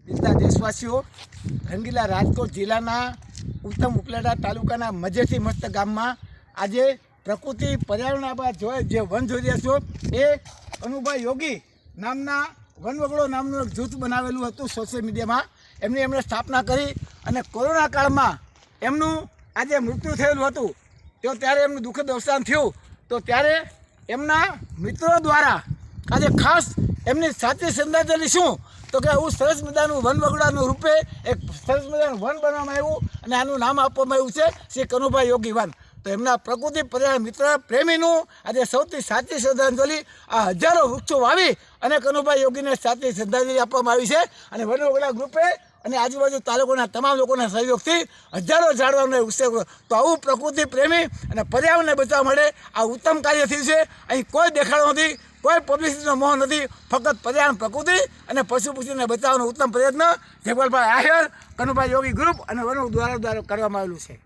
જીતા દેશવાસીઓ, રંગીલા રાજકોટ જિલ્લાના ઉત્તમ ઉપલેટા તાલુકાના મજેથી મસ્ત ગામમાં આજે પ્રકૃતિ પર્યાવરણ બાદ જે વન જોઈ રહ્યા છો એ કનુભાઈ યોગી નામના વનવગડો નામનું એક જૂથ બનાવેલું હતું સોશિયલ મીડિયામાં. એમણે સ્થાપના કરી અને કોરોના કાળમાં એમનું આજે મૃત્યુ થયેલું હતું તો ત્યારે એમનું દુઃખદ અવસાન થયું. તો ત્યારે એમના મિત્રો દ્વારા આજે ખાસ એમની સાચી શ્રદ્ધાંજલિ શું તો કે આવું સરસ મજાનું વનવગડાનું રૂપે એક સરસ મજાનું વન બનાવવામાં આવ્યું અને આનું નામ આપવામાં આવ્યું છે શ્રી કનુભાઈ યોગી વન. તો એમના પ્રકૃતિ પર્યાવરણ મિત્ર પ્રેમીનું આજે સૌથી સાચી શ્રદ્ધાંજલિ આ હજારો વૃક્ષો વાવી અને કનુભાઈ યોગીને સાચી શ્રદ્ધાંજલિ આપવામાં આવી છે. અને વનવગડા ગ્રુપે અને આજુબાજુ તાલુકાના તમામ લોકોના સહયોગથી હજારો ઝાડવાનો ઉત્સવ. તો આવું પ્રકૃતિ પ્રેમી અને પર્યાવરણને બચાવવા માટે આ ઉત્તમ કાર્ય થયું છે. અહીં કોઈ દેખાડો નથી, કોઈ પબ્લિસિટીનો મોહ નથી, ફક્ત પર્યાવરણ, પ્રકૃતિ અને પશુ પક્ષીને બચાવવાનો ઉત્તમ પ્રયત્ન જગવાલભાઈ આહિર, કનુભાઈ યોગી ગ્રુપ અને વન દ્વારા કરવામાં આવેલું છે.